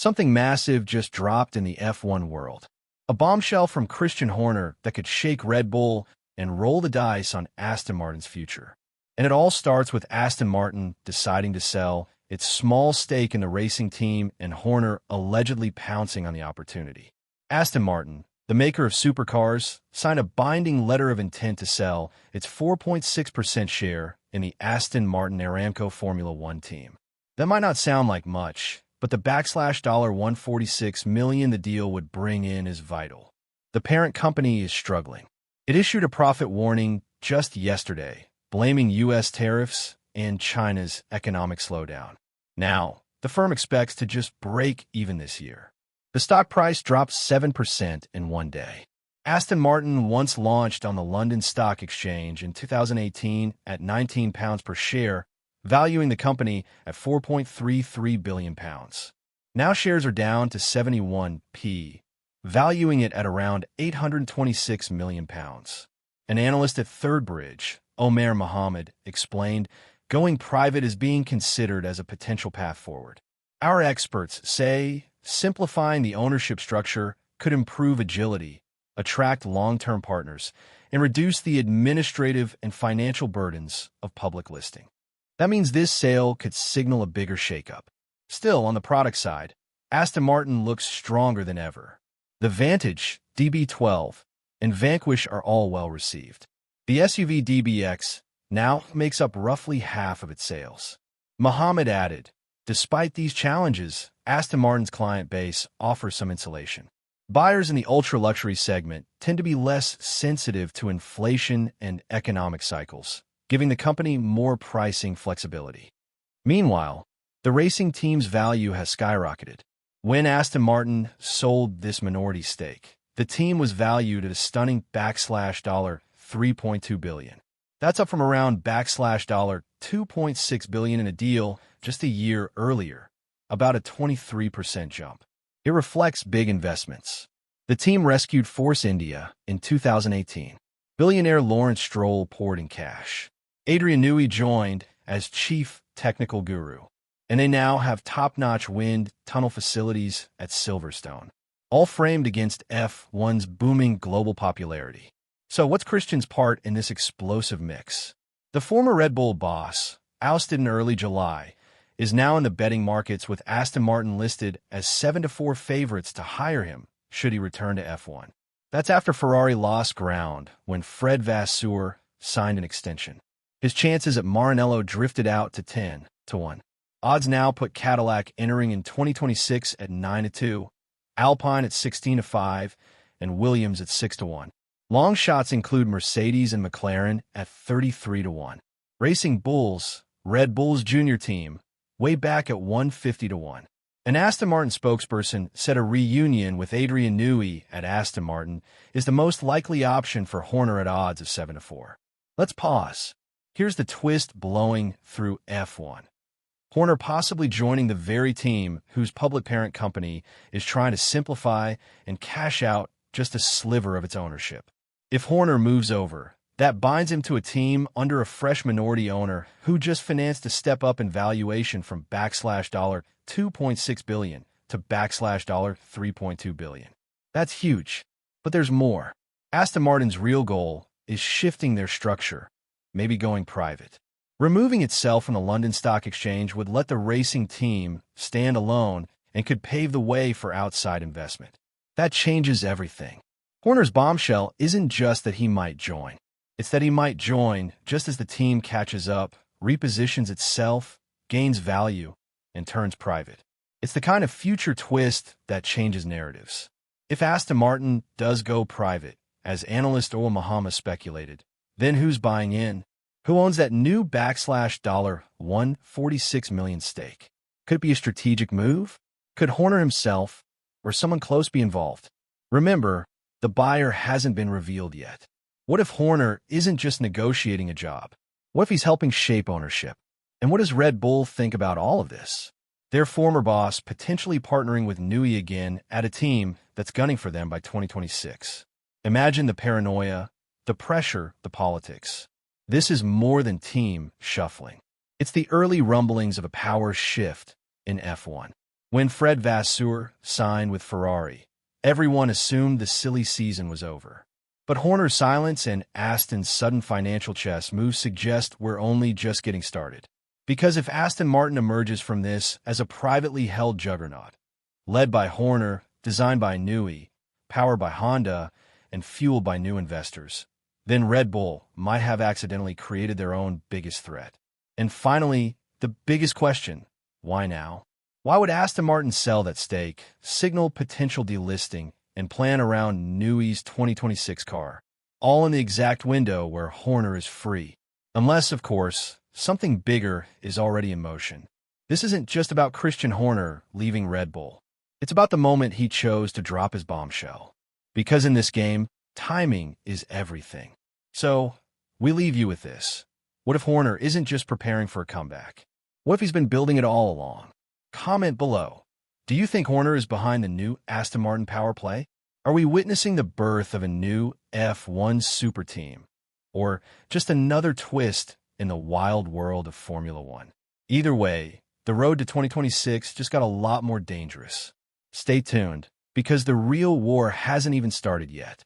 Something massive just dropped in the F1 world. A bombshell from Christian Horner that could shake Red Bull and roll the dice on Aston Martin's future. And it all starts with Aston Martin deciding to sell its small stake in the racing team and Horner allegedly pouncing on the opportunity. Aston Martin, the maker of supercars, signed a binding letter of intent to sell its 4.6% share in the Aston Martin Aramco Formula One team. That might not sound like much, but the $146 million the deal would bring in is vital. The parent company is struggling. It issued a profit warning just yesterday, blaming U.S. tariffs and China's economic slowdown. Now, the firm expects to just break even this year. The stock price dropped 7% in one day. Aston Martin once launched on the London Stock Exchange in 2018 at £19 per share, valuing the company at £4.33 billion. Now shares are down to 71p, valuing it at around £826 million. An analyst at Third Bridge, Omer Mohammed, explained, "Going private is being considered as a potential path forward. Our experts say simplifying the ownership structure could improve agility, attract long-term partners, and reduce the administrative and financial burdens of public listing." That means this sale could signal a bigger shakeup. Still, on the product side, Aston Martin looks stronger than ever. The Vantage, DB12, and Vanquish are all well received. The SUV DBX now makes up roughly half of its sales. Mohammed added, "Despite these challenges, Aston Martin's client base offers some insulation. Buyers in the ultra-luxury segment tend to be less sensitive to inflation and economic cycles, giving the company more pricing flexibility." Meanwhile, the racing team's value has skyrocketed. When Aston Martin sold this minority stake, the team was valued at a stunning $3.2 billion. That's up from around $2.6 billion in a deal just a year earlier, about a 23% jump. It reflects big investments. The team rescued Force India in 2018. Billionaire Lawrence Stroll poured in cash. Adrian Newey joined as chief technical guru, and they now have top-notch wind tunnel facilities at Silverstone, all framed against F1's booming global popularity. So what's Christian's part in this explosive mix? The former Red Bull boss, ousted in early July, is now in the betting markets with Aston Martin listed as 7-4 favorites to hire him should he return to F1. That's after Ferrari lost ground when Fred Vasseur signed an extension. His chances at Maranello drifted out to 10-1. Odds now put Cadillac entering in 2026 at 9-2, Alpine at 16-5, and Williams at 6-1. Long shots include Mercedes and McLaren at 33-1. Racing Bulls, Red Bull's junior team, way back at 150-1. An Aston Martin spokesperson said a reunion with Adrian Newey at Aston Martin is the most likely option for Horner at odds of 7-4. Let's pause. Here's the twist blowing through F1. Horner possibly joining the very team whose public parent company is trying to simplify and cash out just a sliver of its ownership. If Horner moves over, that binds him to a team under a fresh minority owner who just financed a step up in valuation from $2.6 billion to $3.2 billion. That's huge. But there's more. Aston Martin's real goal is shifting their structure, maybe going private. Removing itself from the London Stock Exchange would let the racing team stand alone and could pave the way for outside investment. That changes everything. Horner's bombshell isn't just that he might join. It's that he might join just as the team catches up, repositions itself, gains value, and turns private. It's the kind of future twist that changes narratives. If Aston Martin does go private, as analyst Owen Muhammad speculated, then who's buying in? Who owns that new $146 million stake? Could it be a strategic move? Could Horner himself or someone close be involved? Remember, the buyer hasn't been revealed yet. What if Horner isn't just negotiating a job? What if he's helping shape ownership? And what does Red Bull think about all of this? Their former boss potentially partnering with Newey again at a team that's gunning for them by 2026. Imagine the paranoia, the pressure, the politics. This is more than team shuffling. It's the early rumblings of a power shift in F1. When Fred Vasseur signed with Ferrari, everyone assumed the silly season was over. But Horner's silence and Aston's sudden financial chess moves suggest we're only just getting started. Because if Aston Martin emerges from this as a privately held juggernaut, led by Horner, designed by Newey, powered by Honda, and fueled by new investors, then Red Bull might have accidentally created their own biggest threat. And finally, the biggest question: why now? Why would Aston Martin sell that stake, signal potential delisting, and plan around Newey's 2026 car, all in the exact window where Horner is free? Unless, of course, something bigger is already in motion. This isn't just about Christian Horner leaving Red Bull. It's about the moment he chose to drop his bombshell. Because in this game, timing is everything. So, we leave you with this. What if Horner isn't just preparing for a comeback? What if he's been building it all along? Comment below. Do you think Horner is behind the new Aston Martin power play? Are we witnessing the birth of a new F1 super team? Or just another twist in the wild world of Formula One? Either way, the road to 2026 just got a lot more dangerous. Stay tuned, because the real war hasn't even started yet.